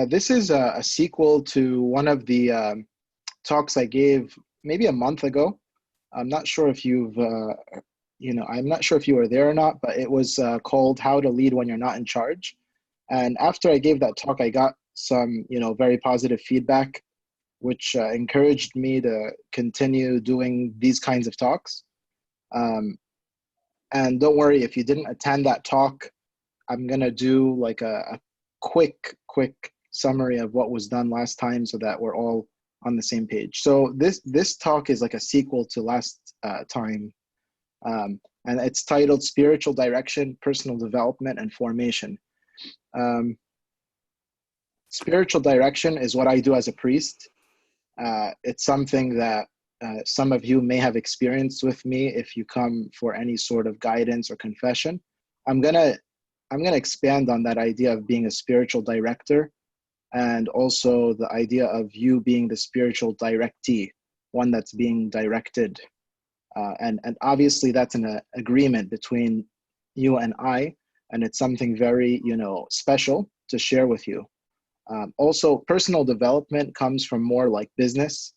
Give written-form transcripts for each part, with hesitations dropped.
This is a sequel to one of the talks I gave maybe a month ago. I'm not sure if I'm not sure if you were there or not, but it was called How to Lead When You're Not in Charge. And after I gave that talk, I got some, very positive feedback, which encouraged me to continue doing these kinds of talks. And don't worry, if you didn't attend that talk, I'm gonna do like a quick summary of what was done last time so that we're all on the same page. So this talk is like a sequel to last time. And it's titled Spiritual Direction, Personal Development, and Formation. Spiritual direction is what I do as a priest. It's something that some of you may have experienced with me if you come for any sort of guidance or confession. I'm gonna expand on that idea of being a spiritual director, and also the idea of you being the spiritual directee, one that's being directed. And obviously that's an agreement between you and I, and it's something very, special to share with you. Also, personal development comes from more like business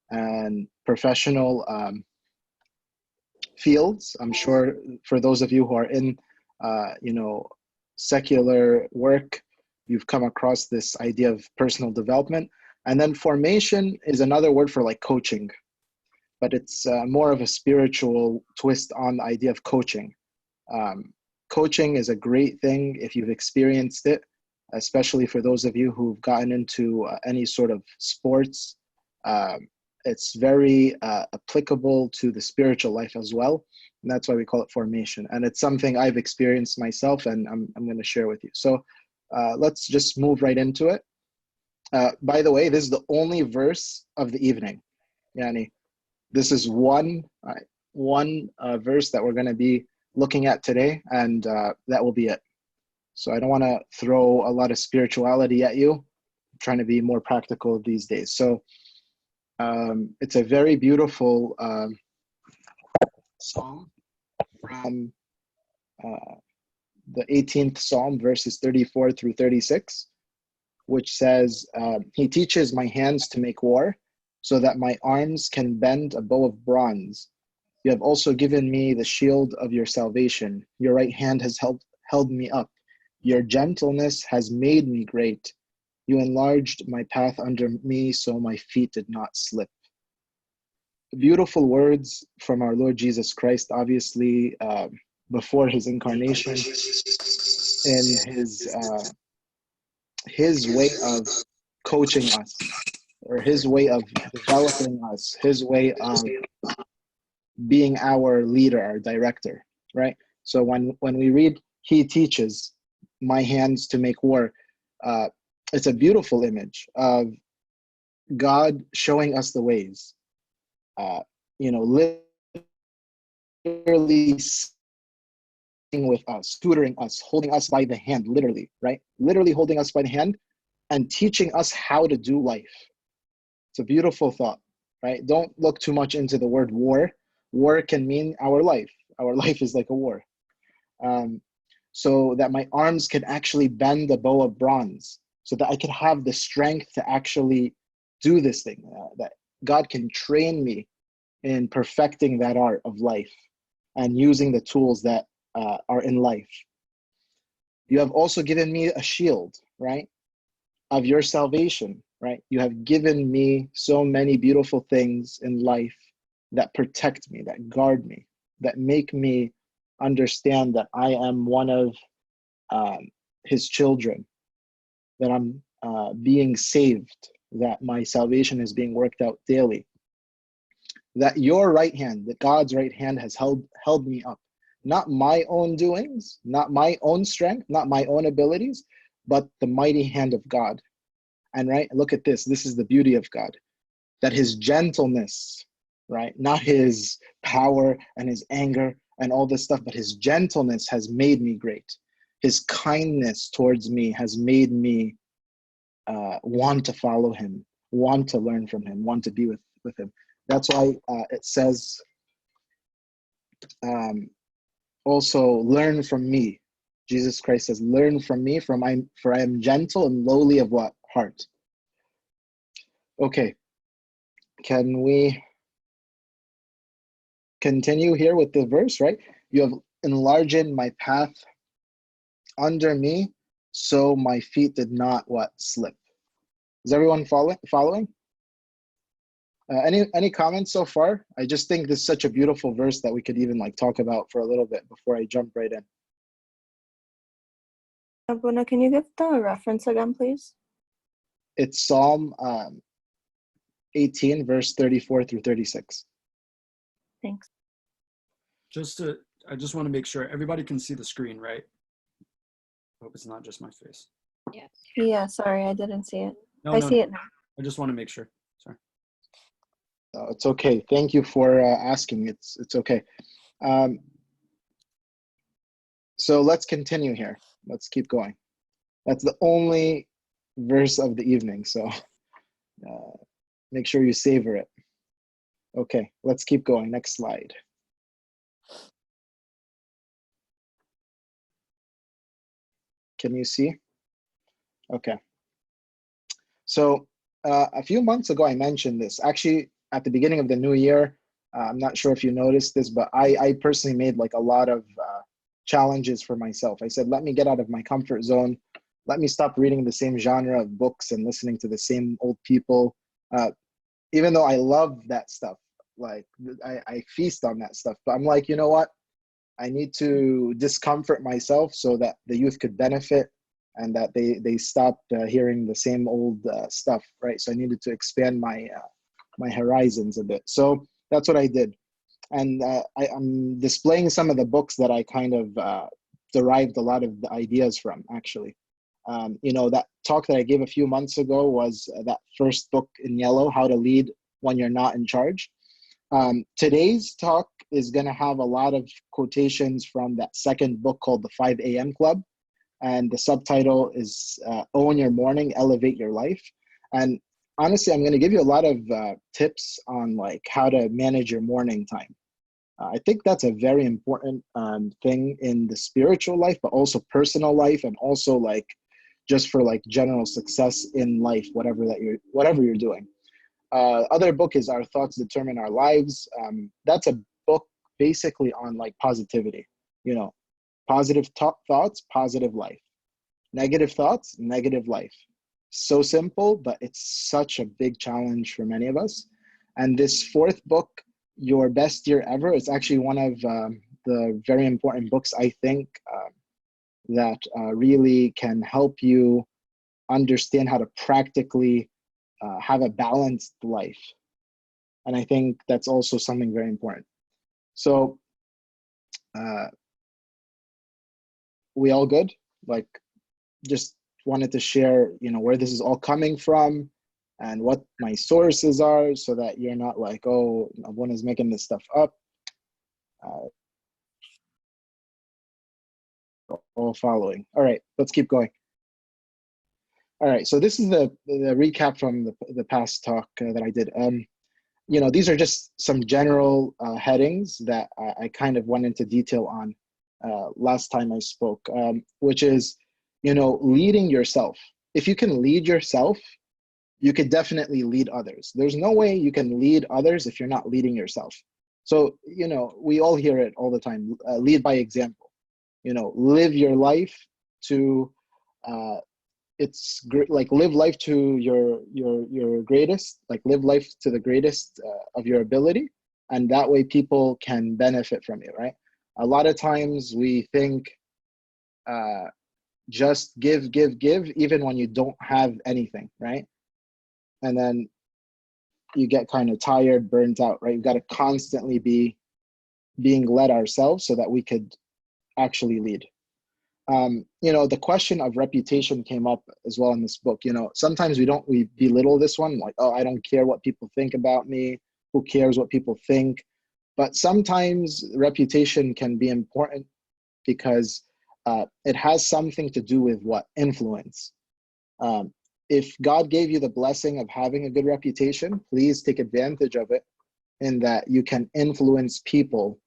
and professional fields. I'm sure for those of you who are in, secular work, you've come across this idea of personal development. And then formation is another word for like coaching, but it's more of a spiritual twist on the idea of coaching. Coaching is a great thing if you've experienced it, especially for those of you who've gotten into any sort of sports. It's very applicable to the spiritual life as well. And that's why we call it formation. And it's something I've experienced myself, and I'm going to share with you. So let's just move right into it. By the way, this is the only verse of the evening. Yani, this is one verse that we're going to be looking at today, and that will be it. So I don't want to throw a lot of spirituality at you. I'm trying to be more practical these days. So it's a very beautiful psalm from the 18th Psalm, verses 34 through 36, which says, He teaches my hands to make war, so that my arms can bend a bow of bronze. You have also given me the shield of your salvation. Your right hand has held me up. Your gentleness has made me great. You enlarged my path under me, so my feet did not slip. Beautiful words from our Lord Jesus Christ, obviously, before his incarnation, in his way of coaching us, or his way of developing us, his way of being our leader, our director, right? So when we read, he teaches my hands to make war, it's a beautiful image of God showing us the ways, literally sitting with us, tutoring us, holding us by the hand, literally, right? Literally holding us by the hand and teaching us how to do life. It's a beautiful thought, right? Don't look too much into the word war. War can mean our life. Our life is like a war. So that my arms can actually bend the bow of bronze, so that I can have the strength to actually do this thing, that God can train me in perfecting that art of life and using the tools that are in life. You have also given me a shield, right, of your salvation, right? You have given me so many beautiful things in life that protect me, that guard me, that make me understand that I am one of his children, that I'm being saved, that my salvation is being worked out daily, that your right hand, that God's right hand has held me up. Not my own doings, not my own strength, not my own abilities, but the mighty hand of God. And right, look at this. This is the beauty of God, that his gentleness, right, not his power and his anger and all this stuff, but his gentleness has made me great. His kindness towards me has made me want to follow him, want to learn from him, want to be with him. That's why it says, also learn from me, Jesus Christ says, learn from me, for I am gentle and lowly of what? Heart. Okay, can we continue here with the verse, right? You have enlarged my path under me, so my feet did not what? Slip. Is everyone following? Any comments so far? I just think this is such a beautiful verse that we could even like talk about for a little bit before I jump right in. Abuna, can you give the reference again, please? It's Psalm 18, verse 34 through 36. Thanks. I just want to make sure everybody can see the screen, right? I hope it's not just my face. Yes. Yeah, sorry, I didn't see it. No, I see it now. I just want to make sure. Sorry. It's okay. Thank you for asking. It's okay. So let's continue here. Let's keep going. That's the only verse of the evening, so make sure you savor it. Okay, let's keep going. Next slide. Can you see? Okay. So a few months ago, I mentioned this. Actually, at the beginning of the new year, I'm not sure if you noticed this, but I personally made like a lot of challenges for myself. I said, let me get out of my comfort zone. Let me stop reading the same genre of books and listening to the same old people. Even though I love that stuff, like I feast on that stuff, but I'm like, you know what? I need to discomfort myself so that the youth could benefit and that they stop hearing the same old stuff, right? So I needed to expand my my horizons a bit. So that's what I did. And I'm displaying some of the books that I kind of derived a lot of the ideas from, actually. You know, that talk that I gave a few months ago was that first book in yellow, How to Lead When You're Not in Charge. Today's talk is going to have a lot of quotations from that second book called The 5 a.m. Club. And the subtitle is Own Your Morning, Elevate Your Life. And honestly, I'm going to give you a lot of tips on like how to manage your morning time. I think that's a very important thing in the spiritual life, but also personal life, and also like just for like general success in life, whatever you're doing. Other book is Our Thoughts Determine Our Lives. That's a book basically on like positivity. You know, positive thoughts, positive life. Negative thoughts, negative life. So simple, but it's such a big challenge for many of us. And this fourth book, Your Best Year Ever, is actually one of the very important books, I think, that really can help you understand how to practically have a balanced life. And I think that's also something very important. So we all good? Like, just wanted to share, you know, where this is all coming from and what my sources are, so that you're not like, oh, one is making this stuff up. All following. All right, let's keep going. All right, so this is the recap from the past talk that I did. You know, these are just some general headings that I kind of went into detail on last time I spoke, which is, you know, leading yourself. If you can lead yourself, you could definitely lead others. There's no way you can lead others if you're not leading yourself. So, you know, we all hear it all the time, lead by example. You know, live your life to, it's like live life to your greatest, like live life to the greatest of your ability. And that way people can benefit from you, right? A lot of times we think, just give, even when you don't have anything, right? And then you get kind of tired, burnt out, right? You've got to constantly be being led ourselves so that we could actually lead. You know, the question of reputation came up as well in this book. You know, sometimes we belittle this one, like, oh, I don't care what people think about me. Who cares what people think? But sometimes reputation can be important because it has something to do with what? Influence. If God gave you the blessing of having a good reputation, please take advantage of it, in that you can influence people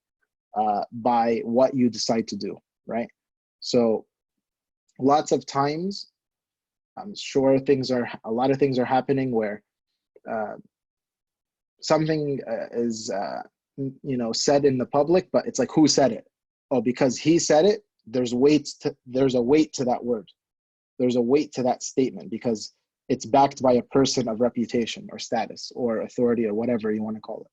by what you decide to do, right? So lots of times, I'm sure a lot of things are happening where something is said in the public, but it's like, who said it? Oh, because he said it. There's a weight to that word. There's a weight to that statement because it's backed by a person of reputation or status or authority or whatever you want to call it.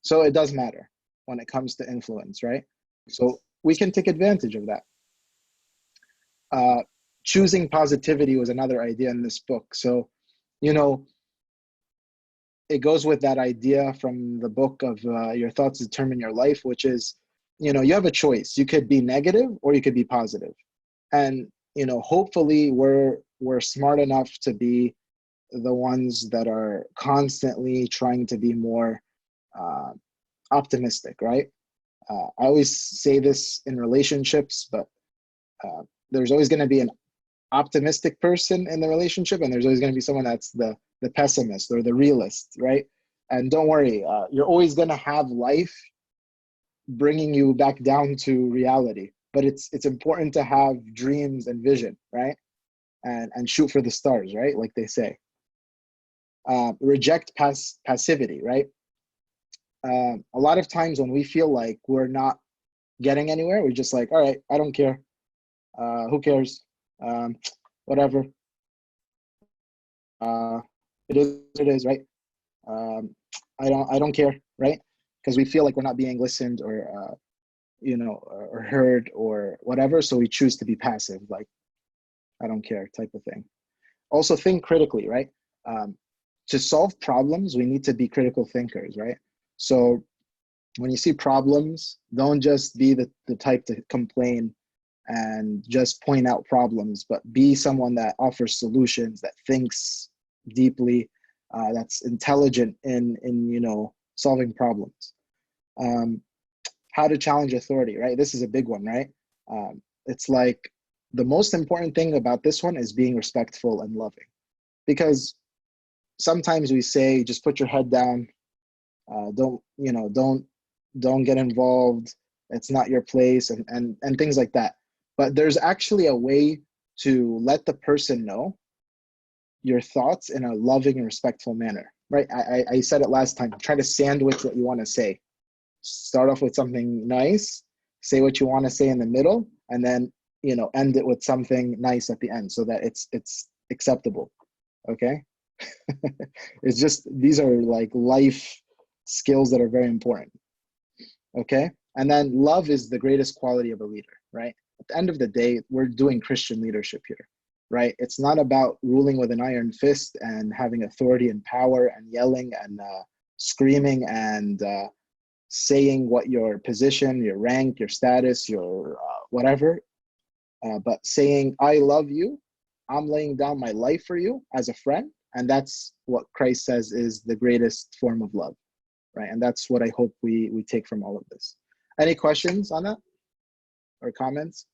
So it does matter when it comes to influence, right? So we can take advantage of that. Choosing positivity was another idea in this book. So, it goes with that idea from the book of Your Thoughts Determine Your Life, which is, you have a choice. You could be negative or you could be positive. And, hopefully we're smart enough to be the ones that are constantly trying to be more optimistic, right? I always say this in relationships, but there's always going to be an optimistic person in the relationship, and there's always going to be someone that's the pessimist or the realist, right? And don't worry, you're always going to have life bringing you back down to reality. But it's important to have dreams and vision, right? And shoot for the stars, right? Like they say. Reject passivity, right? A lot of times when we feel like we're not getting anywhere, we're just like, all right, I don't care. Who cares? Whatever. It is what it is, right? I don't care, right? Because we feel like we're not being listened or or heard or whatever, so we choose to be passive, like I don't care type of thing. Also, think critically, right? To solve problems, we need to be critical thinkers, right? So when you see problems, don't just be the type to complain and just point out problems, but be someone that offers solutions, that thinks deeply, that's intelligent in solving problems. How to challenge authority, right? This is a big one, right? It's like the most important thing about this one is being respectful and loving, because sometimes we say just put your head down, don't get involved, it's not your place, and things like that. But there's actually a way to let the person know your thoughts in a loving and respectful manner, right? I said it last time, try to sandwich what you want to say. Start off with something nice, say what you want to say in the middle, and then end it with something nice at the end so that it's acceptable. Okay. It's just, these are like life skills that are very important. Okay. And then love is the greatest quality of a leader, right? At the end of the day, we're doing Christian leadership here, right? It's not about ruling with an iron fist and having authority and power and yelling and screaming and saying what your position, your rank, your status, your whatever, but saying, I love you, I'm laying down my life for you as a friend. And that's what Christ says is the greatest form of love, right? And that's what I hope we take from all of this. Any questions on that or comments?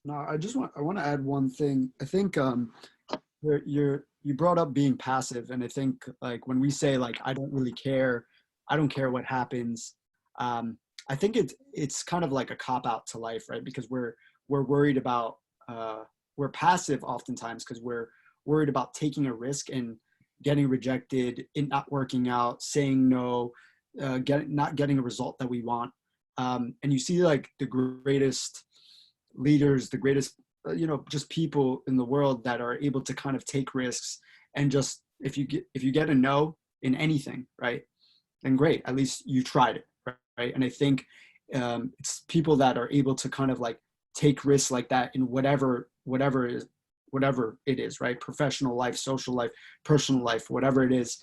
No, I want to add one thing. I think you brought up being passive, and I think like when we say like I don't really care, I don't care what happens. I think it's kind of like a cop out to life, right? Because we're worried about we're passive oftentimes because we're worried about taking a risk and getting rejected, it not working out, saying no, not getting a result that we want. And you see like the greatest leaders, the greatest, just people in the world that are able to kind of take risks and just, if you get a no in anything, right, then great, at least you tried it, right? And I think it's people that are able to kind of like take risks like that in whatever it is, right? Professional life, social life, personal life, whatever it is,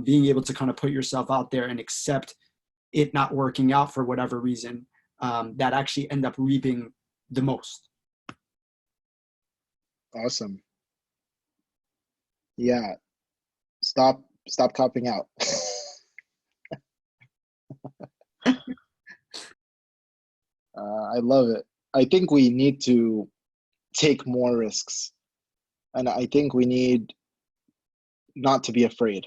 being able to kind of put yourself out there and accept it not working out for whatever reason, that actually end up reaping the most. Awesome. Yeah. Stop copping out. I love it. I think we need to take more risks. And I think we need not to be afraid.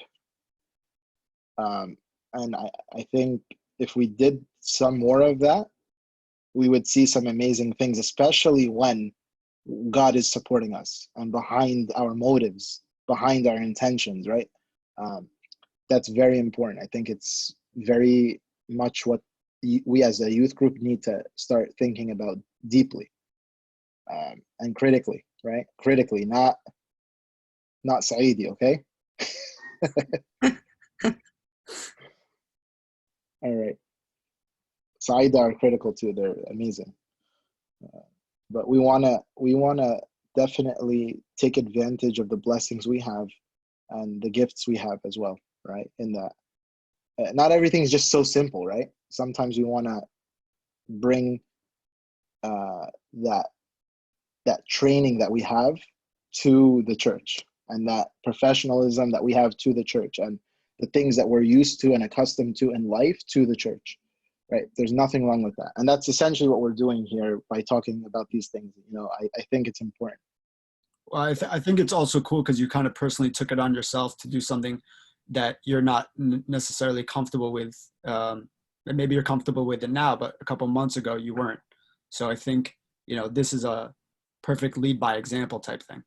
And I think if we did some more of that, we would see some amazing things, especially when God is supporting us and behind our motives, behind our intentions, right? That's very important. I think it's very much what we as a youth group need to start thinking about deeply, and critically, right? Critically, not Saidi, okay? All right. Saida are critical too. They're amazing. But we wanna definitely take advantage of the blessings we have and the gifts we have as well, right? In that, not everything is just so simple, right? Sometimes we wanna bring that training that we have to the church, and that professionalism that we have to the church, and the things that we're used to and accustomed to in life to the church, right? There's nothing wrong with that. And that's essentially what we're doing here by talking about these things. I think it's important. Well, I think it's also cool because you kind of personally took it on yourself to do something that you're not necessarily comfortable with. And maybe you're comfortable with it now, but a couple months ago you weren't. So I think, this is a perfect lead by example type thing.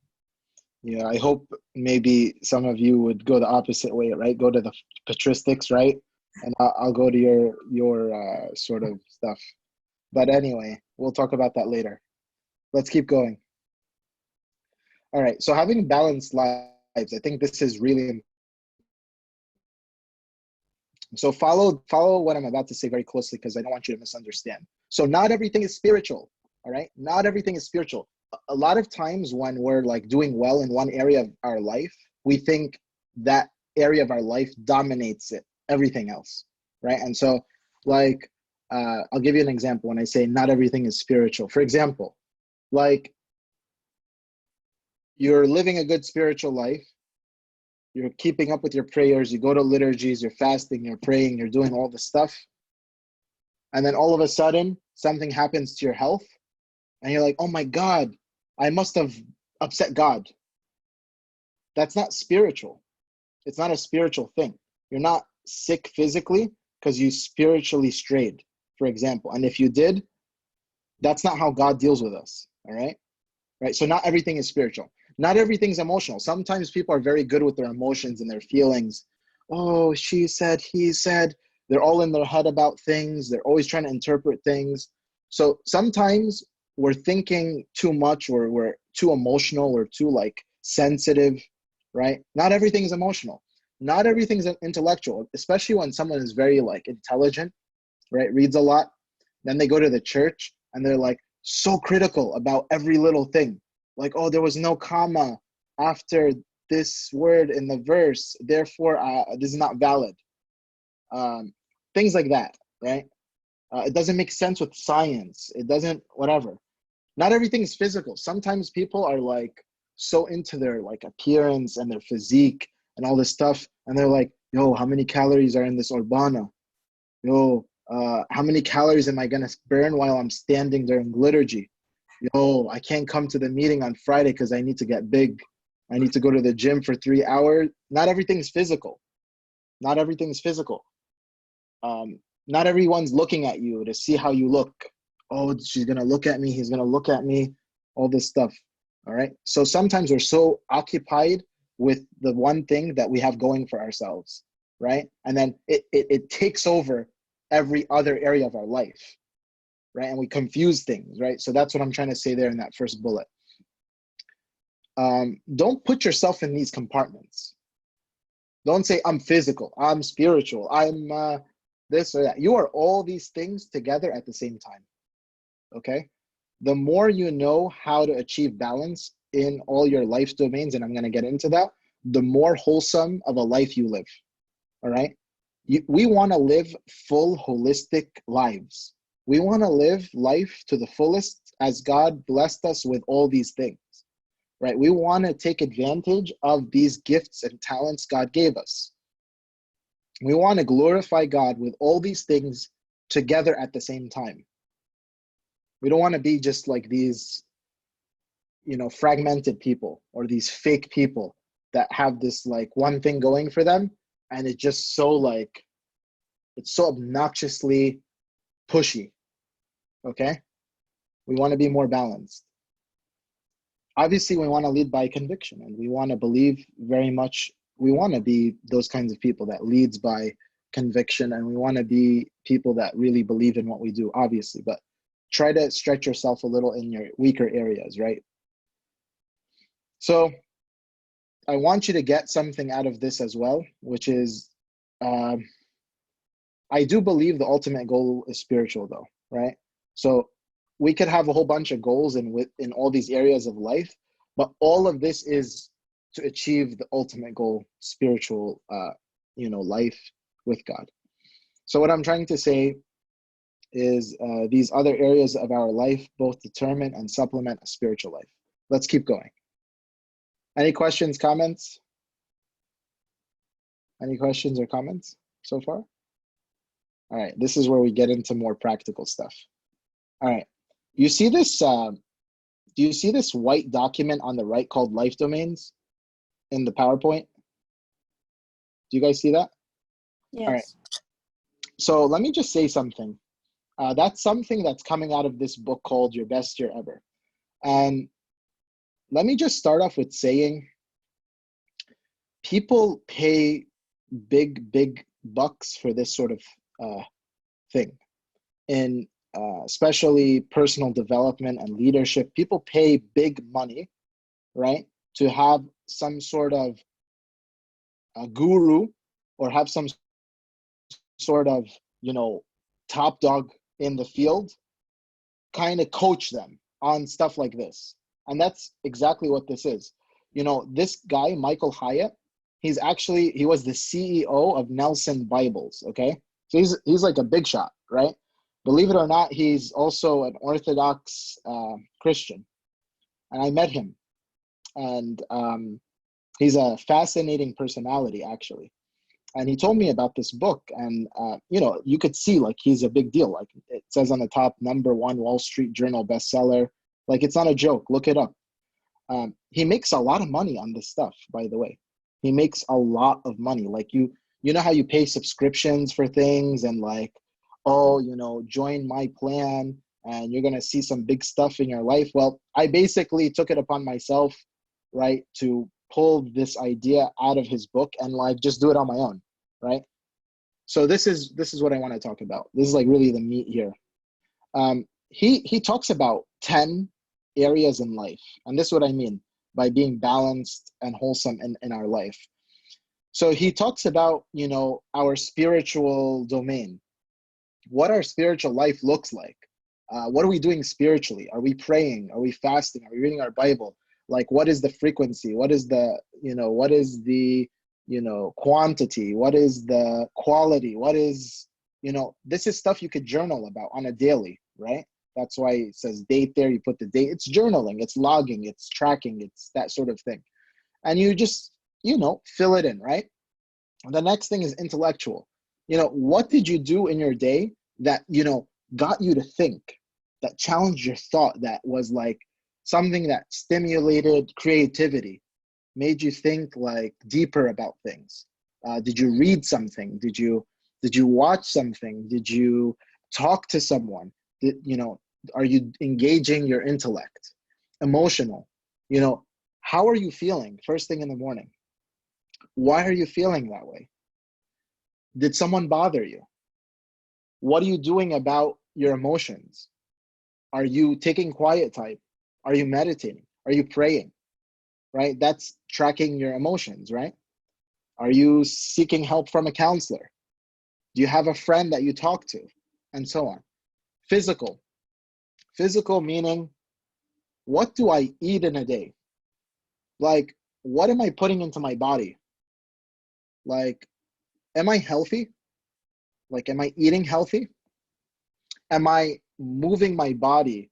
Yeah, I hope maybe some of you would go the opposite way, right? Go to the patristics, right? And I'll go to your sort of stuff. But anyway, we'll talk about that later. Let's keep going. All right, so having balanced lives, I think this is really important. So follow what I'm about to say very closely, because I don't want you to misunderstand. So not everything is spiritual, all right? Not everything is spiritual. A lot of times when we're like doing well in one area of our life, we think that area of our life dominates everything else, right? And so like, I'll give you an example when I say not everything is spiritual. For example, like you're living a good spiritual life, you're keeping up with your prayers, you go to liturgies, you're fasting, you're praying, you're doing all the stuff. And then all of a sudden, something happens to your health, and you're like, oh my God, I must have upset God. That's not spiritual. It's not a spiritual thing. You're not sick physically because you spiritually strayed, for example. And if you did, that's not how God deals with us, all right? Right? So not everything is spiritual. Not everything's emotional. Sometimes people are very good with their emotions and their feelings. Oh, she said, he said. They're all in their head about things. They're always trying to interpret things. So sometimes we're thinking too much, or we're too emotional, or too like sensitive, right? Not everything is emotional. Not everything's intellectual, especially when someone is very like intelligent, right? Reads a lot. Then they go to the church and they're like so critical about every little thing. Like, oh, there was no comma after this word in the verse, therefore this is not valid. Things like that, right? It doesn't make sense with science. It doesn't, whatever. Not everything is physical. Sometimes people are like so into their like appearance and their physique and all this stuff, and they're like, yo, how many calories are in this urbana? Yo, how many calories am I gonna burn while I'm standing during liturgy? Yo, I can't come to the meeting on Friday because I need to get big. I need to go to the gym for 3 hours. Not everything's physical. Not everything's physical. Not everyone's looking at you to see how you look. Oh, she's gonna look at me. He's gonna look at me. All this stuff. All right. So sometimes we're so occupied with the one thing that we have going for ourselves, right? And then it takes over every other area of our life, right? And we confuse things, right? So that's what I'm trying to say there in that first bullet. Don't put yourself in these compartments. Don't say, I'm physical, I'm spiritual, I'm this or that. You are all these things together at the same time, okay? The more you know how to achieve balance in all your life domains, and I'm going to get into that, the more wholesome of a life you live, all right? We want to live full, holistic lives. We want to live life to the fullest as God blessed us with all these things, right? We want to take advantage of these gifts and talents God gave us. We want to glorify God with all these things together at the same time. We don't want to be just like these, fragmented people, or these fake people that have this like one thing going for them, and it's just so like, it's so obnoxiously pushy, okay? We want to be more balanced. Obviously, we want to lead by conviction, and we want to believe very much. We want to be those kinds of people that leads by conviction, and we want to be people that really believe in what we do, obviously, but try to stretch yourself a little in your weaker areas, right? So I want you to get something out of this as well, which is, I do believe the ultimate goal is spiritual though, right? So we could have a whole bunch of goals in all these areas of life, but all of this is to achieve the ultimate goal, spiritual, life with God. So what I'm trying to say is these other areas of our life both determine and supplement a spiritual life. Let's keep going. Any questions, comments? Any questions or comments so far? All right, this is where we get into more practical stuff. All right, you see this, do you see this white document on the right called life domains in the PowerPoint? Do you guys see that? Yes. All right, so let me just say something. That's something that's coming out of this book called Your Best Year Ever. And let me just start off with saying people pay big bucks for this sort of thing. In especially personal development and leadership, people pay big money, right, to have some sort of a guru or have some sort of, top dog in the field kind of coach them on stuff like this. And that's exactly what this is. This guy, Michael Hyatt, he was the CEO of Nelson Bibles, okay? So he's like a big shot, right? Believe it or not, he's also an Orthodox Christian. And I met him. And he's a fascinating personality, actually. And he told me about this book. And, you could see, like, he's a big deal. Like, it says on the top, #1 Wall Street Journal bestseller. Like, it's not a joke. Look it up. He makes a lot of money on this stuff, by the way. He makes a lot of money. Like, you know how you pay subscriptions for things and like, join my plan and you're going to see some big stuff in your life. Well, I basically took it upon myself, right, to pull this idea out of his book and like just do it on my own, right? So this is what I want to talk about. This is like really the meat here. He talks about 10 areas in life, and this is what I mean by being balanced and wholesome in our life. So he talks about, our spiritual domain, what our spiritual life looks like. What are we doing spiritually? Are we praying? Are we fasting? Are we reading our Bible? Like, what is the frequency? What is the, quantity? What is the quality? What is, this is stuff you could journal about on a daily, right? That's why it says date there. You put the date. It's journaling. It's logging. It's tracking. It's that sort of thing. And you just, fill it in, right? The next thing is intellectual. What did you do in your day that, got you to think, that challenged your thought, that was like something that stimulated creativity, made you think like deeper about things? Did you read something? Did you watch something? Did you talk to someone? Are you engaging your intellect? Emotional, how are you feeling first thing in the morning? Why are you feeling that way? Did someone bother you? What are you doing about your emotions? Are you taking quiet time? Are you meditating? Are you praying? Right? That's tracking your emotions, right? Are you seeking help from a counselor? Do you have a friend that you talk to? And so on. Physical. Physical meaning, what do I eat in a day? Like, what am I putting into my body? Like, am I healthy? Like, am I eating healthy? Am I moving my body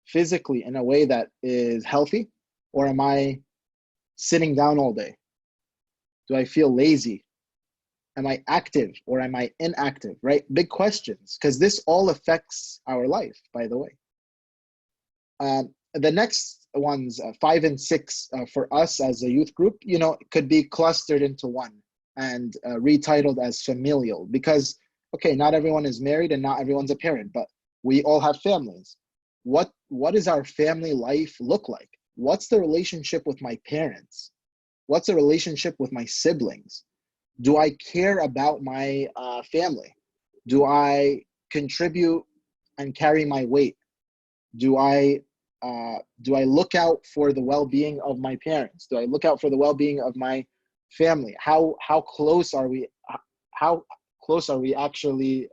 physically in a way that is healthy? Or am I sitting down all day? Do I feel lazy? Am I active or am I inactive, right? Big questions, because this all affects our life, by the way. The next ones, 5 and 6, for us as a youth group, could be clustered into one and retitled as familial, because, okay, not everyone is married and not everyone's a parent, but we all have families. what does our family life look like? What's the relationship with my parents? What's the relationship with my siblings? Do I care about my family? Do I contribute and carry my weight? Do I look out for the well-being of my parents? Do I look out for the well-being of my family? How close are we? How close are we actually?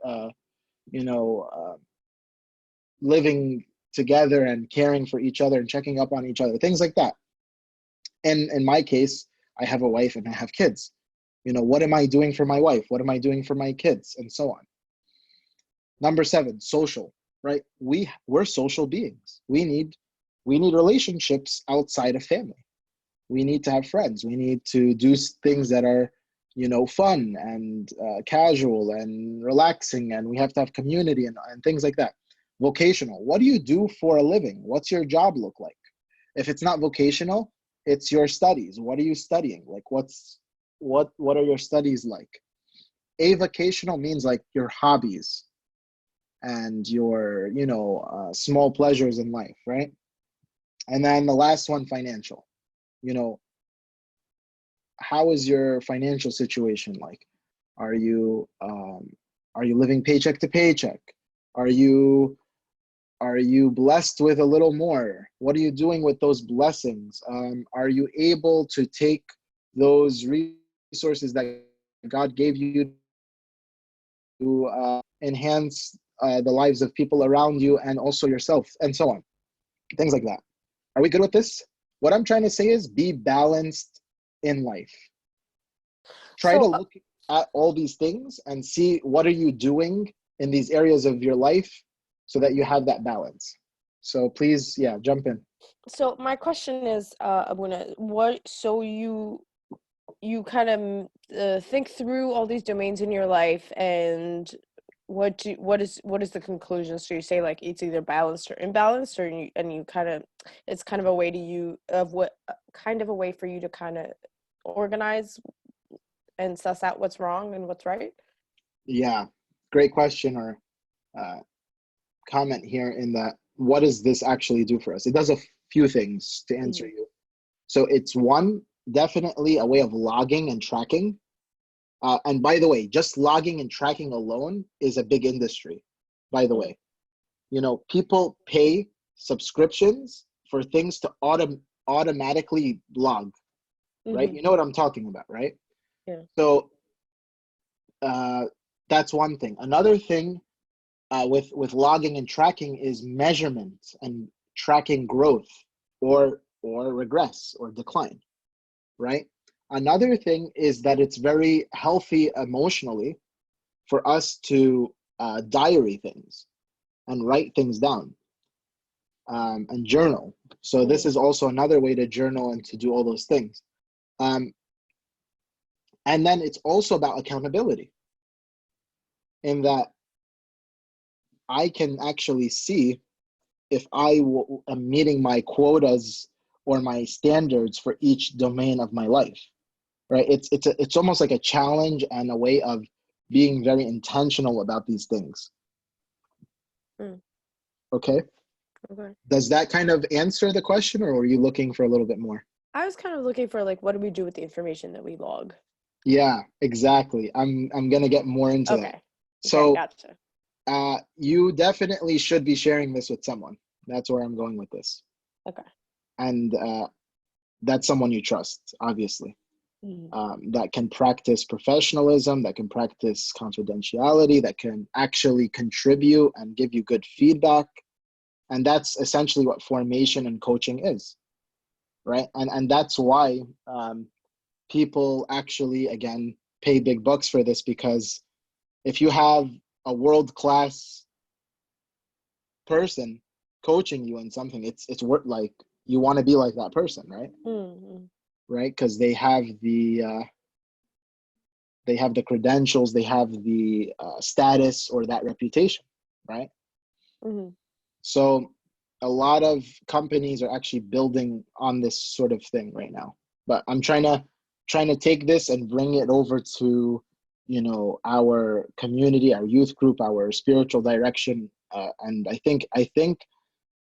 Living together and caring for each other and checking up on each other, things like that. And in my case, I have a wife and I have kids. What am I doing for my wife? What am I doing for my kids? And so on. Number 7, social, right? We're social beings. We need relationships outside of family. We need to have friends. We need to do things that are, fun and casual and relaxing, and we have to have community and things like that. Vocational. What do you do for a living? What's your job look like? If it's not vocational, it's your studies. What are you studying? Like, what are your studies like? Avocational means like your hobbies and your, small pleasures in life, right? And then the last one, financial. How is your financial situation like? Are you living paycheck to paycheck? Are you blessed with a little more? What are you doing with those blessings? Are you able to take those resources that God gave you to enhance the lives of people around you and also yourself, and so on? Things like that. Are we good with this? What I'm trying to say is be balanced in life. Try to look at all these things and see what are you doing in these areas of your life so that you have that balance. So please, jump in. So my question is, so you kind of think through all these domains in your life, and what is the conclusion? So you say like it's either balanced or imbalanced, it's kind of a way for you to kind of organize and suss out what's wrong and what's right? Yeah, great question or comment here in that. What does this actually do for us? It does a few things to answer you. So it's one, definitely a way of logging and tracking. And by the way, just logging and tracking alone is a big industry, by the way. People pay subscriptions for things to automatically log, right? You know what I'm talking about, right? Yeah. So that's one thing. Another thing with logging and tracking is measurement and tracking growth or regress or decline, right? Another thing is that it's very healthy emotionally for us to diary things and write things down and journal. So this is also another way to journal and to do all those things. And then it's also about accountability, in that I can actually see if I am meeting my quotas or my standards for each domain of my life, right? It's almost like a challenge and a way of being very intentional about these things. Okay. Does that kind of answer the question, or were you looking for a little bit more? I was kind of looking for like, what do we do with the information that we log? Yeah, exactly. I'm gonna get more into that. So, gotcha. You definitely should be sharing this with someone. That's where I'm going with this. Okay. And that's someone you trust, obviously. That can practice professionalism, that can practice confidentiality, that can actually contribute and give you good feedback. And that's essentially what formation and coaching is, right? And that's why people actually, again, pay big bucks for this, because if you have a world-class person coaching you in something, it's worth, like, you want to be like that person, right? Right? Because they have the credentials, they have the status or that reputation, right? So a lot of companies are actually building on this sort of thing right now. But I'm trying to take this and bring it over to, our community, our youth group, our spiritual direction. And I think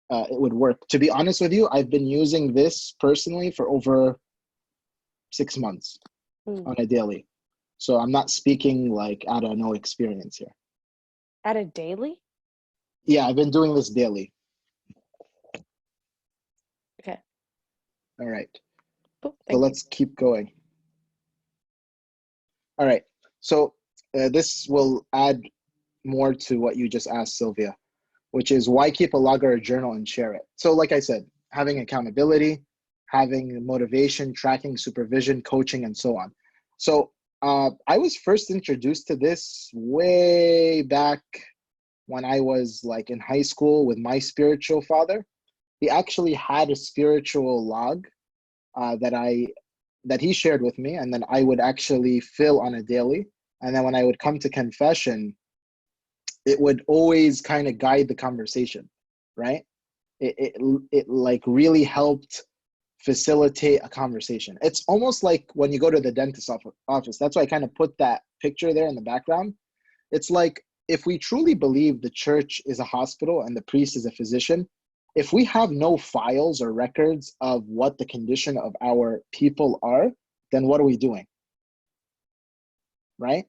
it would work. To be honest with you, I've been using this personally for over 6 months on a daily. So I'm not speaking like out of no experience here. At a daily? Yeah, I've been doing this daily. Okay. All right. Cool. So let's keep going. All right. So this will add more to what you just asked, Sylvia, which is why keep a log or a journal and share it? So like I said, having accountability, having motivation, tracking, supervision, coaching, and so on. So I was first introduced to this way back when I was like in high school with my spiritual father. He actually had a spiritual log that he shared with me, and then I would actually fill on a daily. And then when I would come to confession, it would always kind of guide the conversation, right? It like really helped facilitate a conversation. It's almost like when you go to the dentist's office. That's why I kind of put that picture there in the background. It's like if we truly believe the church is a hospital and the priest is a physician, if we have no files or records of what the condition of our people are, then what are we doing? Right?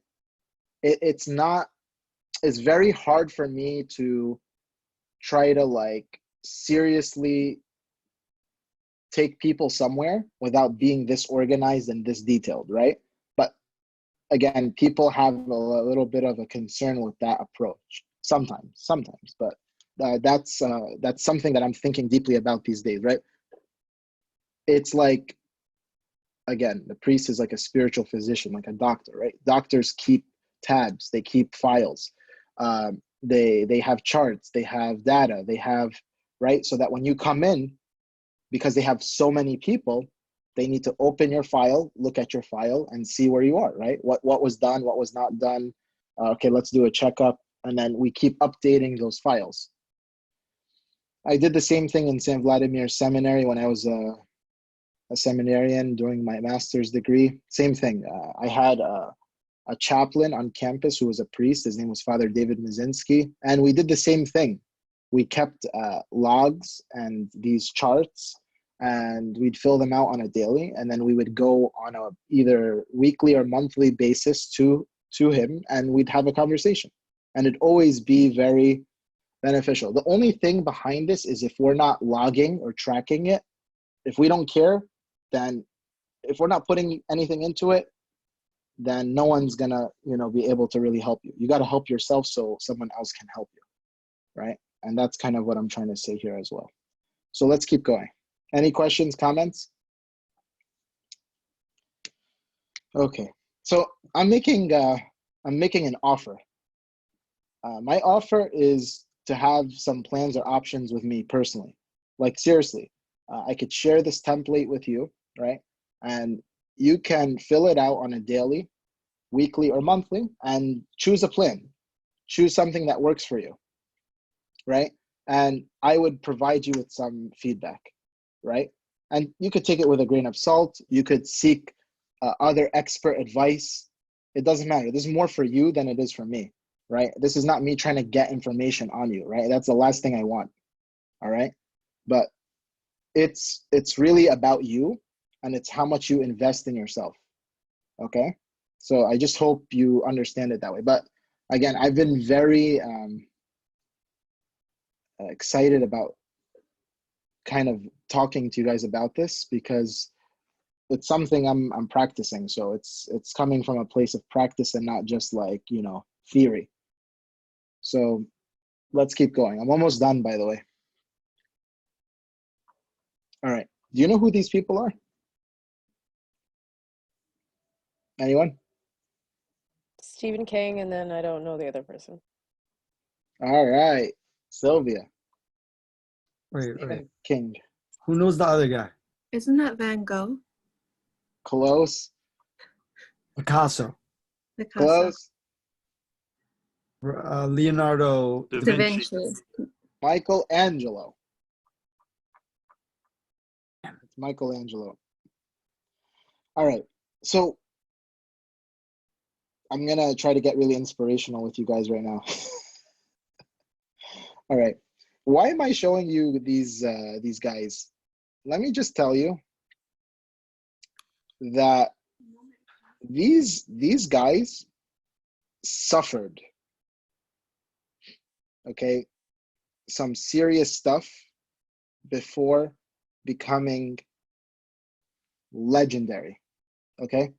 It's very hard for me to try to like seriously take people somewhere without being this organized and this detailed, right? But again, people have a little bit of a concern with that approach sometimes, but that's something that I'm thinking deeply about these days, right? It's like, again, the priest is like a spiritual physician, like a doctor, right? Doctors keep tabs, they keep files, they have charts, they have data, they have, right? So that when you come in, because they have so many people, they need to open your file, look at your file, and see where you are, right? What was done, what was not done. Okay, let's do a checkup, and then we keep updating those files. I did the same thing in St. Vladimir Seminary when I was a seminarian during my master's degree. Same thing. I had a chaplain on campus who was a priest. His name was Father David Mizinski, and we did the same thing. We kept logs and these charts, and we'd fill them out on a daily, and then we would go on a either weekly or monthly basis to him, and we'd have a conversation, and it'd always be very beneficial. The only thing behind this is if we're not logging or tracking it, if we don't care, then if we're not putting anything into it, then no one's gonna, be able to really help you. You got to help yourself so someone else can help you, right? And that's kind of what I'm trying to say here as well. So let's keep going. Any questions, comments? Okay, so I'm making an offer. My offer is to have some plans or options with me personally. Like seriously, I could share this template with you, right? And you can fill it out on a daily, weekly, or monthly, and choose a plan. Choose something that works for you, right? And I would provide you with some feedback, right? And you could take it with a grain of salt. You could seek other expert advice. It doesn't matter. This is more for you than it is for me, right? This is not me trying to get information on you, right? That's the last thing I want, all right? But it's really about you, and it's how much you invest in yourself, okay? So I just hope you understand it that way. But again, I've been very excited about kind of talking to you guys about this because it's something I'm practicing. So it's coming from a place of practice and not just like, theory. So let's keep going. I'm almost done, by the way. All right. Do you know who these people are? Anyone? Stephen King, and then I don't know the other person. All right. Sylvia. Wait. Stephen King. Who knows the other guy? Isn't that Van Gogh? Close. Picasso. Picasso. Close. Leonardo Da Da Vinci. Vinci. Michelangelo. It's Michelangelo. All right. So I'm going to try to get really inspirational with you guys right now. All right. why am I showing you these guys? Let me just tell you that these guys suffered, okay, some serious stuff before becoming legendary, okay?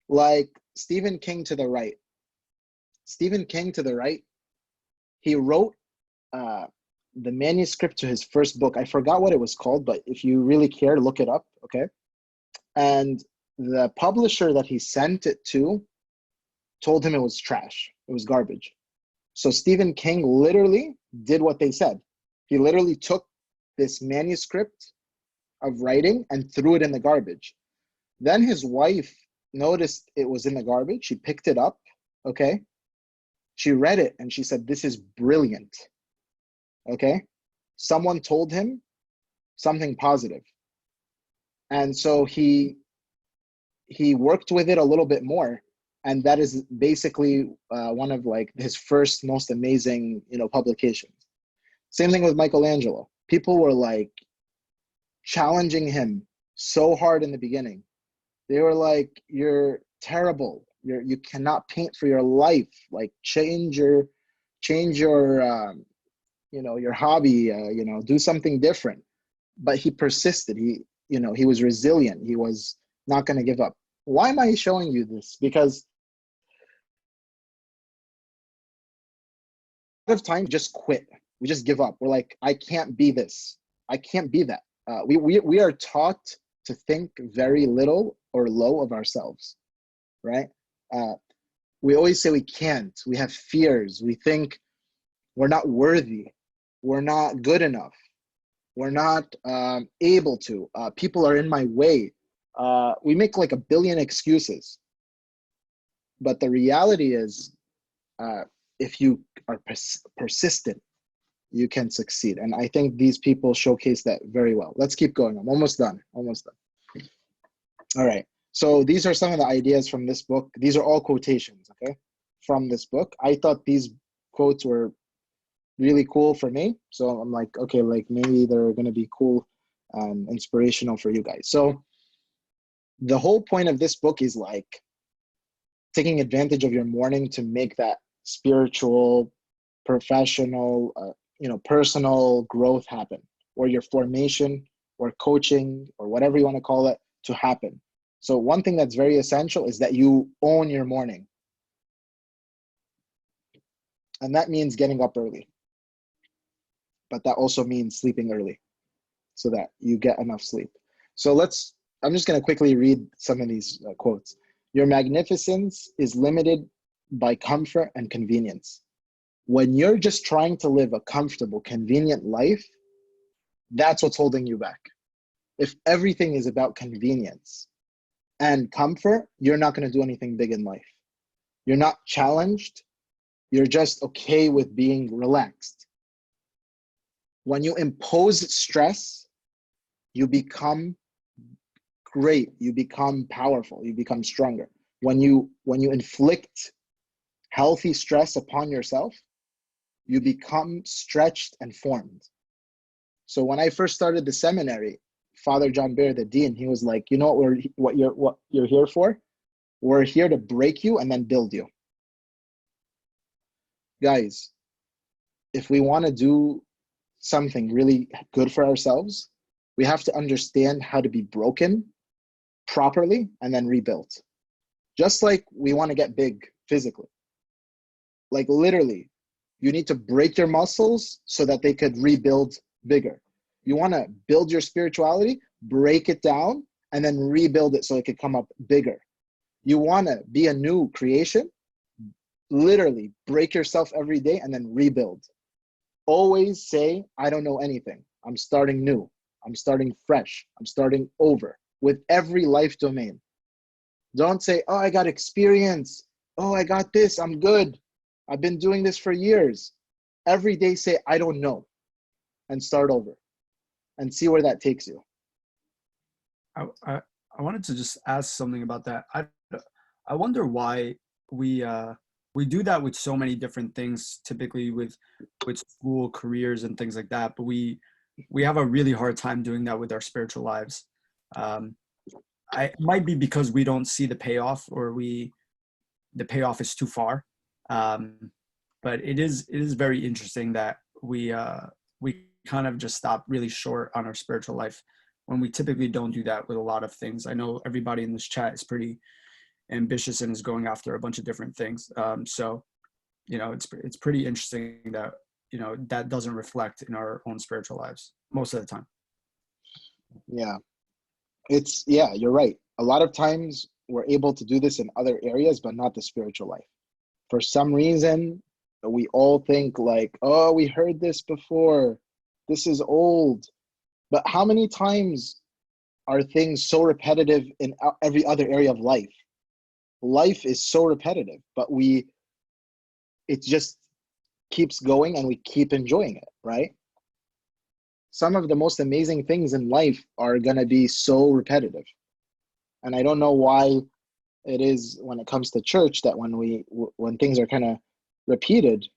Like Stephen King to the right. Stephen King to the right, he wrote the manuscript to his first book. I forgot what it was called, but if you really care, look it up, okay? And the publisher that he sent it to told him it was trash. It was garbage. So Stephen King literally did what they said. He literally took this manuscript of writing and threw it in the garbage. Then his wife noticed it was in the garbage. She picked it up, okay? She read it and she said, "This is brilliant." Okay? Someone told him something positive. And so he worked with it a little bit more, and that is basically one of like his first most amazing, publications. Same thing with Michelangelo. People were like challenging him so hard in the beginning. They were like, "You're terrible. You cannot paint for your life. Like change your your hobby. Do something different." But he persisted. He was resilient. He was not going to give up. Why am I showing you this? Because a lot of times we just quit. We just give up. We're like, I can't be this. I can't be that. We are taught to think very little or low of ourselves, right? We always say we can't. We have fears. We think we're not worthy. We're not good enough. We're not able to. People are in my way. We make like a billion excuses. But the reality is, if you are persistent, you can succeed. And I think these people showcase that very well. Let's keep going. I'm almost done. Almost done. All right. So these are some of the ideas from this book. These are all quotations, okay, from this book. I thought these quotes were really cool for me. So I'm like, okay, like maybe they're going to be cool and inspirational for you guys. So the whole point of this book is like taking advantage of your morning to make that spiritual, professional, personal growth happen, or your formation or coaching or whatever you want to call it to happen. So one thing that's very essential is that you own your morning. And that means getting up early. But that also means sleeping early so that you get enough sleep. So I'm just going to quickly read some of these quotes. Your magnificence is limited by comfort and convenience. When you're just trying to live a comfortable, convenient life, that's what's holding you back. If everything is about convenience and comfort, you're not going to do anything big in life. You're not challenged. You're just okay with being relaxed. When you impose stress, you become great. You become powerful. You become stronger. When you inflict healthy stress upon yourself, you become stretched and formed. So when I first started the seminary, Father John Baer, the dean, he was like, you know what you're here for? We're here to break you and then build you. Guys, if we want to do something really good for ourselves, we have to understand how to be broken properly and then rebuilt. Just like we want to get big physically. Like literally, you need to break your muscles so that they could rebuild bigger. You want to build your spirituality, break it down, and then rebuild it so it could come up bigger. You want to be a new creation, literally break yourself every day and then rebuild. Always say, I don't know anything. I'm starting new. I'm starting fresh. I'm starting over with every life domain. Don't say, oh, I got experience. Oh, I got this. I'm good. I've been doing this for years. Every day say, I don't know, and start over and see where that takes you. I wanted to just ask something about that. I wonder why we we do that with so many different things, typically with school, careers, and things like that. But we have a really hard time doing that with our spiritual lives. It might be because we don't see the payoff, or the payoff is too far. But it is very interesting that we kind of just stop really short on our spiritual life when we typically don't do that with a lot of things. I know everybody in this chat is pretty ambitious and is going after a bunch of different things. So, it's pretty interesting that, that doesn't reflect in our own spiritual lives most of the time. Yeah. You're right. A lot of times we're able to do this in other areas, but not the spiritual life. For some reason, we all think like, oh, we heard this before. This is old. But how many times are things so repetitive in every other area of life? Life is so repetitive, but it just keeps going and we keep enjoying it, right? Some of the most amazing things in life are going to be so repetitive. And I don't know why it is when it comes to church that when things are kind of repeated,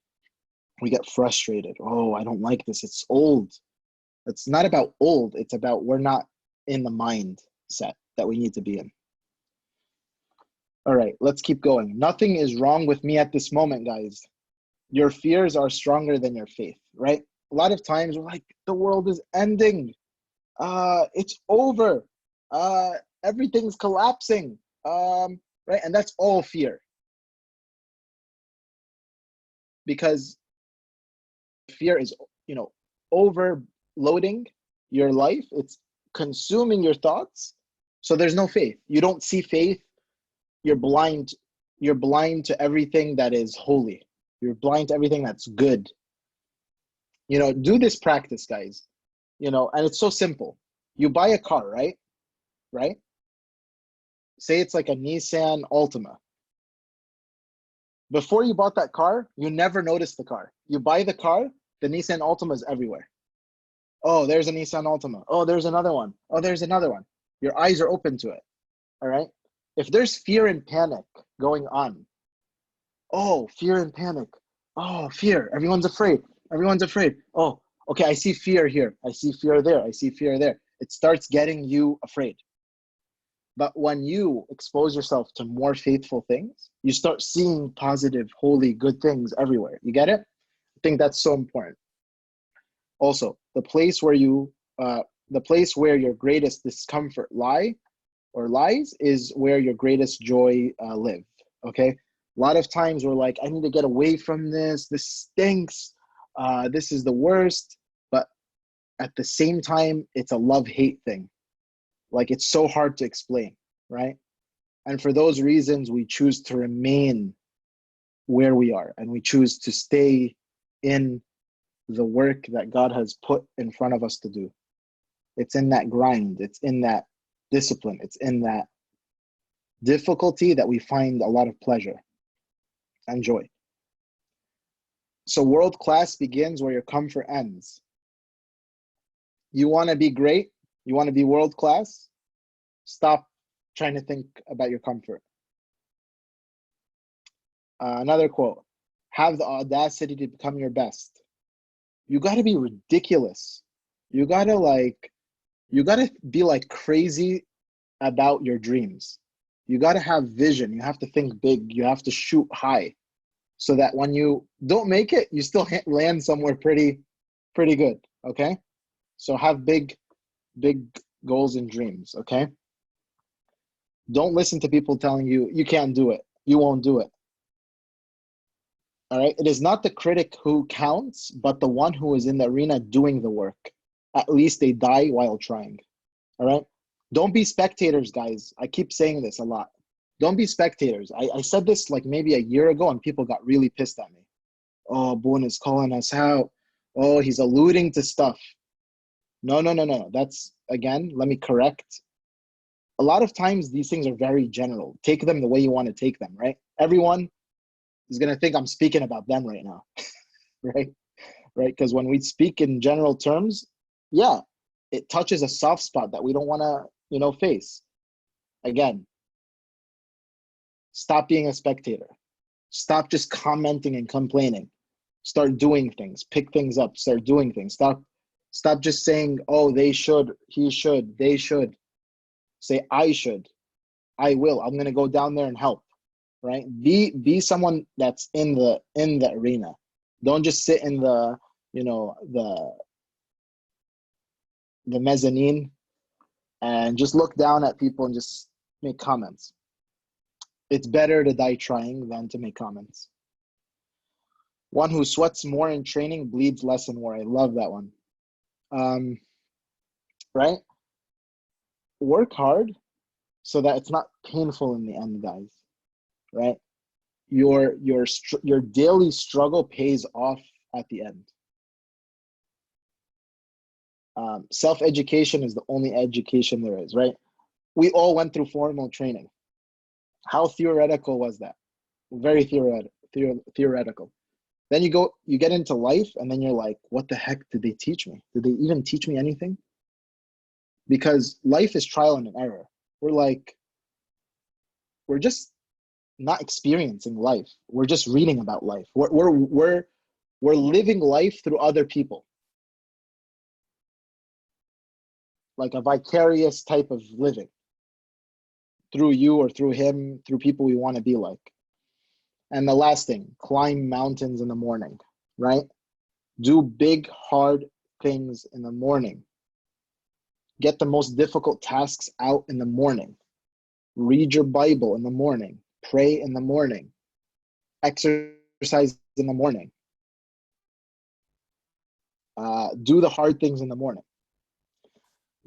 we get frustrated. Oh, I don't like this. It's old. It's not about old. It's about we're not in the mindset that we need to be in. All right, let's keep going. Nothing is wrong with me at this moment, guys. Your fears are stronger than your faith, right? A lot of times we're like, the world is ending. It's over. Everything's collapsing. Right? And that's all fear. Because fear is, overloading your life. It's consuming your thoughts. So there's no faith. You don't see faith. You're blind to everything that is holy. You're blind to everything that's good. Do this practice, guys. And it's so simple. You buy a car, right? Right? Say it's like a Nissan Altima. Before you bought that car, you never noticed the car. You buy the car, the Nissan Altima is everywhere. Oh, there's a Nissan Altima. Oh, there's another one. Oh, there's another one. Your eyes are open to it. All right? If there's fear and panic going on, oh, fear and panic. Oh, fear. Everyone's afraid. Everyone's afraid. Oh, okay, I see fear here. I see fear there. I see fear there. It starts getting you afraid. But when you expose yourself to more faithful things, you start seeing positive, holy, good things everywhere. You get it? I think that's so important. Also, the place where your greatest discomfort lies is where your greatest joy live. Okay? A lot of times we're like, I need to get away from this. This stinks. This is the worst. But at the same time, it's a love-hate thing. Like, it's so hard to explain, right? And for those reasons, we choose to remain where we are, and we choose to stay in the work that God has put in front of us to do. It's in that grind. It's in that discipline. It's in that difficulty that we find a lot of pleasure and joy. So world class begins where your comfort ends. You want to be great? You want to be world class? Stop trying to think about your comfort. Another quote: have the audacity to become your best. You got to be ridiculous. You got to be like crazy about your dreams. You got to have vision. You have to think big. You have to shoot high, so that when you don't make it, you still land somewhere pretty good. Okay? So have big goals and dreams. Okay? Don't listen to people telling you you can't do it. You won't do it. All right? It is not the critic who counts, but the one who is in the arena doing the work. At least they die while trying. All right? Don't be spectators, guys. I keep saying this a lot. Don't be spectators. I said this like maybe a year ago, and people got really pissed at me. Oh, Boone is calling us out. Oh, he's alluding to stuff. No. That's, again, let me correct. A lot of times these things are very general. Take them the way you want to take them, right? Everyone is going to think I'm speaking about them right now, right? Because when we speak in general terms, yeah, it touches a soft spot that we don't want to, face. Again, stop being a spectator. Stop just commenting and complaining. Start doing things. Pick things up. Start doing things. Stop just saying, oh, they should, he should, they should. Say, I should, I will. I'm gonna go down there and help. Right? Be someone that's in the arena. Don't just sit in the, you know, the mezzanine and just look down at people and just make comments. It's better to die trying than to make comments. One who sweats more in training bleeds less in war. I love that one. Right? Work hard so that it's not painful in the end, guys. Right? Your daily struggle pays off at the end. Self-education is the only education there is, right? We all went through formal training. How theoretical was that? Very theoretical. Then you get into life, and then you're like, what the heck did they teach me? Did they even teach me anything? Because life is trial and error. We're just not experiencing life. We're just reading about life. We're living life through other people. Like a vicarious type of living. Through you or through him, through people we want to be like. And the last thing, climb mountains in the morning, right? Do big, hard things in the morning. Get the most difficult tasks out in the morning. Read your Bible in the morning. Pray in the morning. Exercise in the morning. Do the hard things in the morning.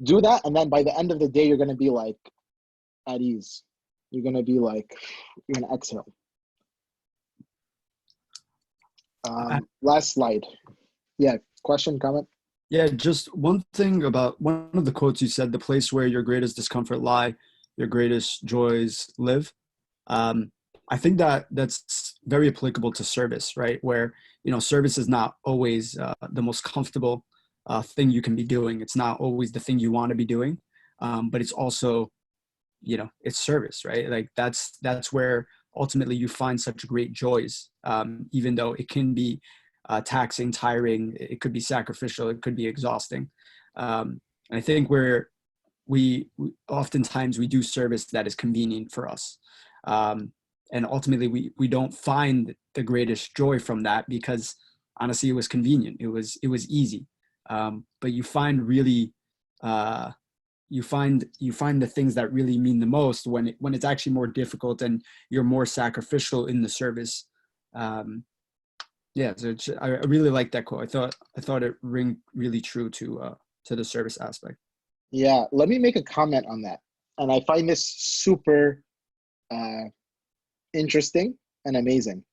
Do that, and then by the end of the day, you're going to be like at ease. You're going to be like, you're going to exhale. Last slide. Yeah, question, comment? Yeah, just one thing about one of the quotes you said, the place where your greatest discomfort lie, your greatest joys live. I think that's very applicable to service, right? Where, you know, service is not always the most comfortable thing you can be doing. It's not always the thing you want to be doing, but it's also, you know, it's service, right? Like that's where ultimately you find such great joys, even though it can be taxing, tiring, it could be sacrificial, it could be exhausting. And I think we oftentimes we do service that is convenient for us. And ultimately we don't find the greatest joy from that because honestly, it was convenient. It was easy. But you find really, you find the things that really mean the most when it's actually more difficult and you're more sacrificial in the service. Yeah, so I really like that quote. I thought it rang really true to the service aspect. Yeah, let me make a comment on that. And I find this super interesting and amazing.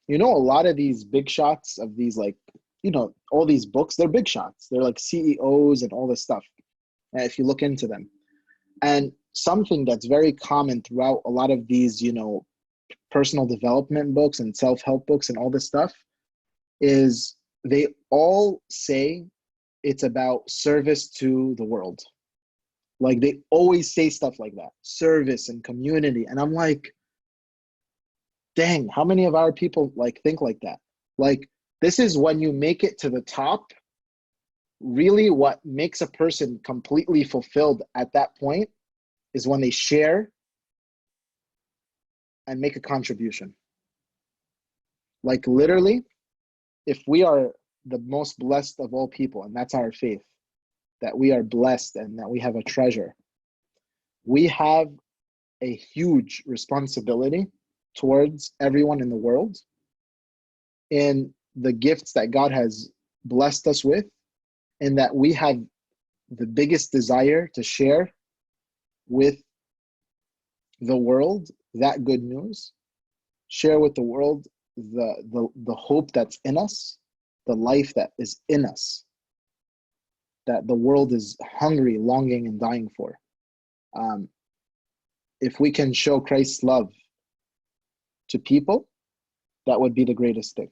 You know, a lot of these big shots of these, like, you know, all these books, they're big shots. They're like CEOs and all this stuff. If you look into them. And something that's very common throughout a lot of these, you know, personal development books and self-help books and all this stuff is they all say it's about service to the world. Like they always say stuff like that, service and community. And I'm like, dang, how many of our people like think like that? Like this is when you make it to the top. Really what makes a person completely fulfilled at that point is when they share and make a contribution. Like literally, if we are the most blessed of all people, and that's our faith, that we are blessed and that we have a treasure, we have a huge responsibility towards everyone in the world in the gifts that God has blessed us with, and that we have the biggest desire to share with the world that good news, share with the world the hope that's in us, the life that is in us, that the world is hungry, longing, and dying for. If we can show Christ's love to people, that would be the greatest thing.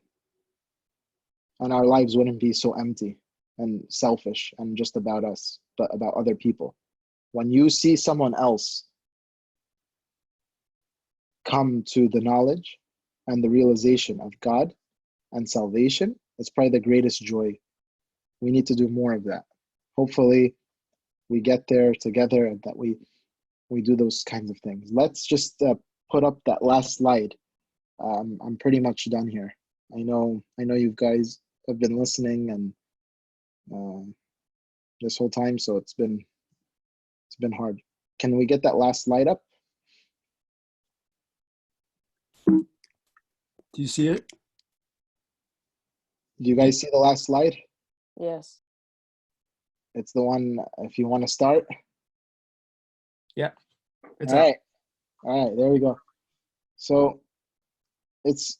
And our lives wouldn't be so empty and selfish and just about us, but about other people. When you see someone else come to the knowledge and the realization of God and salvation is probably the greatest joy. We need to do more of that. Hopefully, we get there together and that we do those kinds of things. Let's just put up that last slide. I'm pretty much done here. I know you guys have been listening and this whole time, so it's been hard. Can we get that last slide up? Do you see it? Do you guys see the last slide? Yes. It's the one, if you want to start. Yeah. It's All up. right. All right, there we go. So it's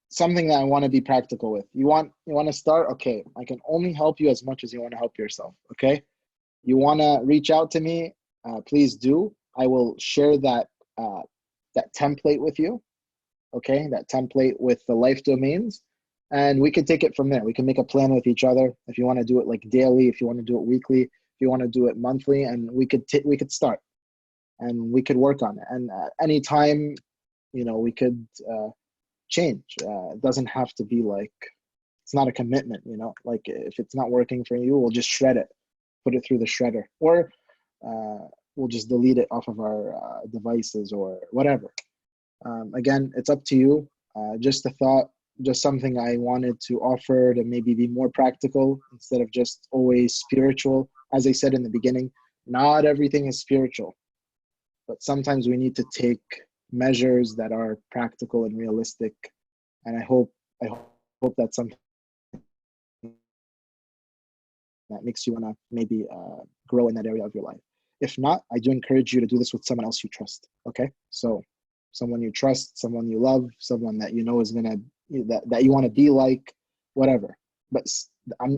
something that I want to be practical with. You want to start? Okay, I can only help you as much as you want to help yourself, okay? You want to reach out to me, please do. I will share that template with you, okay? That template with the life domains, and we can take it from there. We can make a plan with each other. If you want to do it like daily, if you want to do it weekly, if you want to do it monthly, and we could start, and we could work on it. And anytime, we could change. It doesn't have to be like, it's not a commitment, like if it's not working for you, we'll just shred it, put it through the shredder, or we'll just delete it off of our devices or whatever. Again, it's up to you. Just a thought, just something I wanted to offer to maybe be more practical instead of just always spiritual. As I said in the beginning, not everything is spiritual, but sometimes we need to take measures that are practical and realistic. And I hope that's something that makes you want to maybe grow in that area of your life. If not, I do encourage you to do this with someone else you trust. Okay, so someone you trust, someone you love, someone that you know is gonna that you want to be like, whatever. But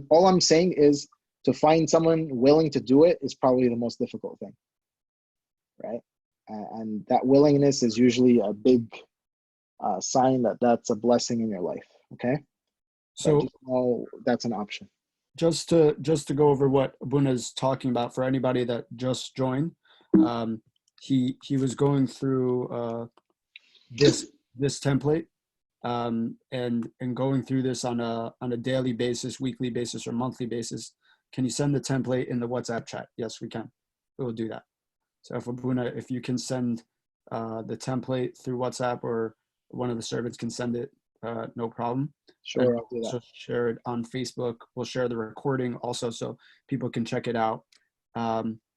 all I'm saying is to find someone willing to do it is probably the most difficult thing, right? And that willingness is usually a big sign that that's a blessing in your life. Okay, So just know that's an option. just to go over what Abuna is talking about for anybody that just joined, he was going through this template, and going through this on a daily basis, weekly basis, or monthly basis. Can you send the template in the WhatsApp chat? Yes, we can. We will do that. So if Abuna, if you can send the template through WhatsApp, or one of the servants can send it, no problem. Sure, I'll do that. So share it on Facebook. We'll share the recording also so people can check it out.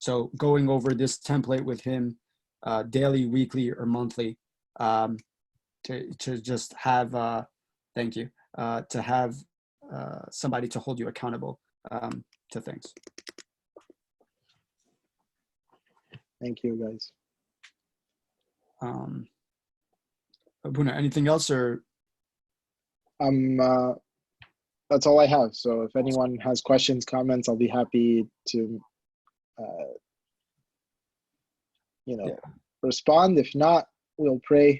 So going over this template with him daily, weekly, or monthly, to just have, thank you, to have somebody to hold you accountable to things. Thank you, guys. Abuna, anything else, or? That's all I have. So if anyone has questions, comments, I'll be happy to, respond. If not, we'll pray.